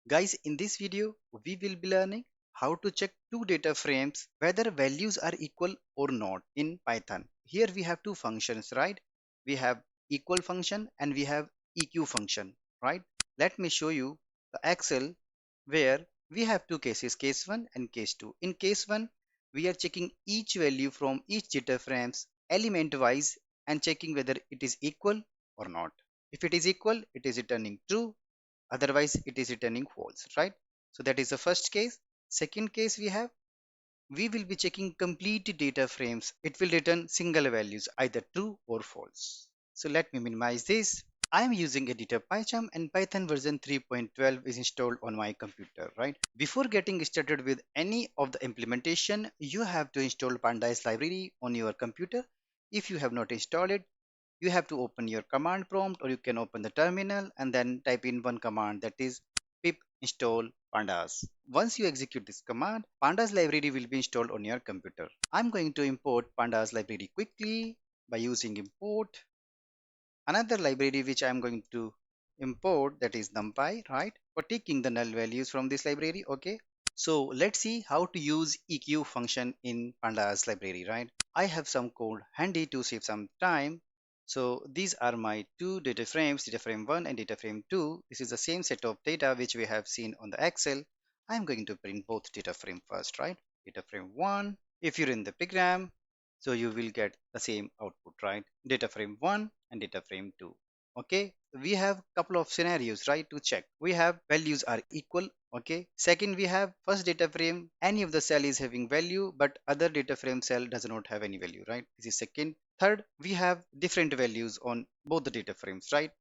Guys, in this video, we will be learning how to check two data frames whether values are equal or not in Python. Here we have two functions, right? We have equal function and we have EQ function, right? Let me show you the Excel where we have two cases, case 1 and case 2. In case 1, we are checking each value from each data frames element wise and checking whether it is equal or not. If it is equal, it is returning true, otherwise it is returning false, right? So that is the first case. Second case, we will be checking complete data frames. It will return single values, either true or false. So let me minimize this. I am using editor PyCharm and Python version 3.12 is installed on my computer, right? Before getting started with any of the implementation, you have to install Pandas library on your computer. If you have not installed it, you have to open your command prompt, or you can open the terminal and then type in one command, that is pip install pandas. Once you execute this command, pandas library will be installed on your computer. I'm going to import pandas library quickly by using import. Another library which I'm going to import, that is numpy, right, for taking the null values from this library. Okay, so let's see how to use eq function in pandas library, right? I have some code handy to save some time. So these are my two data frames, data frame 1 and data frame 2. This is the same set of data which we have seen on the Excel. I'm going to print both data frame first, right? Data frame 1. If you're in the program, so you will get the same output, right? Data frame 1 and data frame 2. Okay, we have couple of scenarios, right, to check. We have values are equal. Okay, second, we have first data frame, any of the cell is having value but other data frame cell does not have any value, right? This is second. Third, we have different values on both the data frames, right?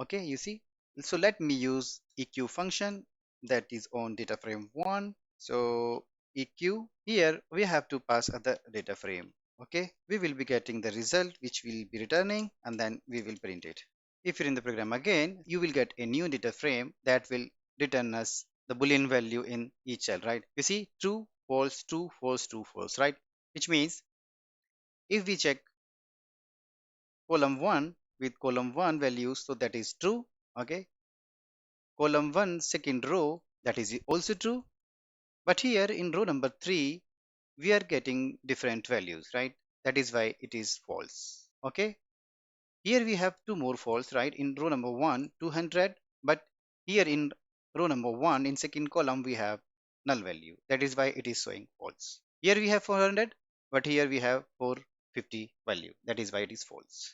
Okay, you see. So let me use eq function that is on data frame 1. So eq, here we have to pass other data frame. Okay, we will be getting the result which will be returning and then we will print it. If you're in the program again, you will get a new data frame that will return us the boolean value in each cell, right? You see, true, false, true, false, true, false, right? Which means if we check column 1 with column 1 values, so that is true. Okay, column 1 second row, that is also true. But here in row number 3, we are getting different values, right? That is why it is false. Okay, here we have two more false, right? In row number 1, 200, but here in row number 1 in second column we have null value. That is why it is showing false. Here we have 400, but here we have 450 value. That is why it is false.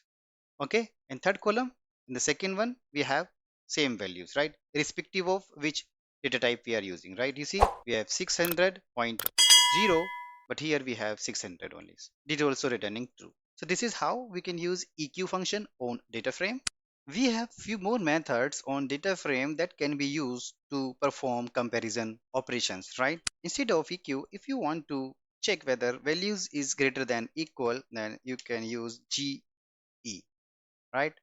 Okay, in third column, in the second one, we have same values, right? Irrespective of which data type we are using, right? You see, we have 600.0, but here we have 600 only. It also returning true. So this is how we can use EQ function on data frame. We have few more methods on data frame that can be used to perform comparison operations, right? Instead of EQ, if you want to check whether values is greater than equal, then you can use GE, right?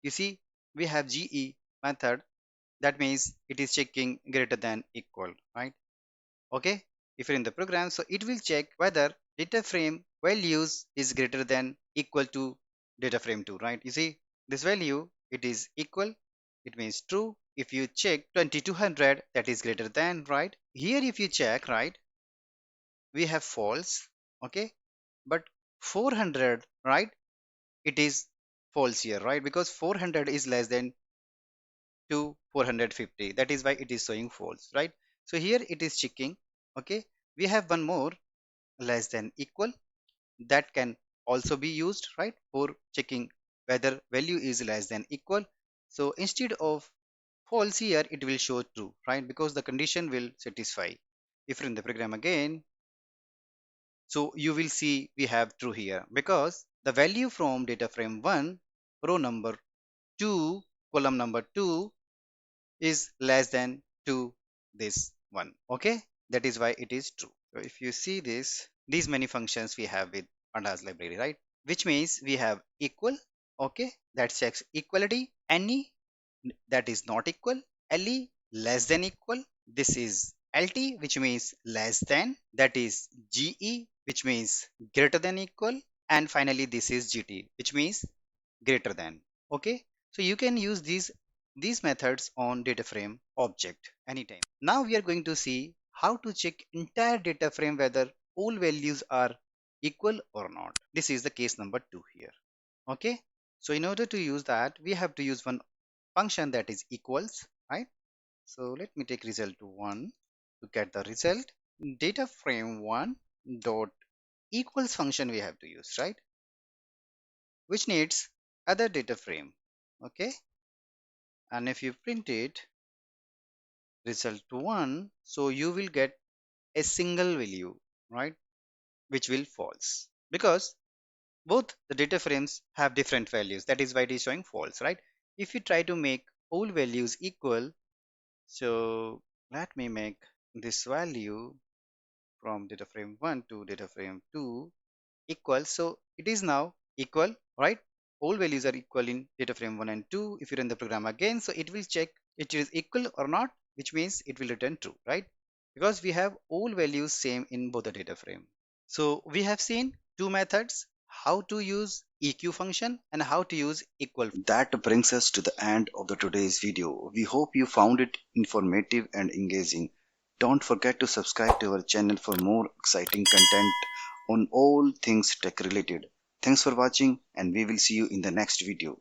You see, we have GE method, that means it is checking greater than equal, right? Okay, if you're in the program, so it will check whether data frame values is greater than equal to data frame 2, right? You see, this value, it is equal, it means true. If you check 2200, that is greater than, right? Here if you check, right, we have false. Okay, but 400, right, it is false here, right? Because 400 is less than to 450, that is why it is showing false, right? So here it is checking. Okay, we have one more, less than equal, that can also be used, right, for checking whether value is less than equal. So instead of false here, it will show true, right, because the condition will satisfy. If you're in the program again, so you will see we have true here because the value from data frame 1, row number 2, column number 2 is less than to this one. Okay, that is why it is true. So if you see this, these many functions we have with pandas library, right? Which means we have equal. Okay, that checks equality. Any, that is not equal. Le, less than equal. This is lt, which means less than. That is ge, which means greater than equal. And finally this is gt, which means greater than. Okay, so you can use these these methods on DataFrame object anytime. Now we are going to see how to check entire DataFrame whether all values are equal or not. This is the case number 2 here. Okay. So in order to use that, we have to use one function that is equals, right? So let me take result to 1 to get the result. DataFrame1 dot equals function we have to use, right? Which needs other data frame. Okay. And if you print it, result to 1, so you will get a single value, right? Which will false because both the data frames have different values. That is why it is showing false, right? If you try to make all values equal, so let me make this value from data frame 1 to data frame 2 equal. So it is now equal, right? All values are equal in data frame 1 and 2. If you run the program again, so it will check it is equal or not, which means it will return true, right? Because we have all values same in both the data frame. So we have seen two methods, how to use EQ function and how to use equal. That brings us to the end of the today's video. We hope you found it informative and engaging. Don't forget to subscribe to our channel for more exciting content on all things tech related. Thanks for watching and we will see you in the next video.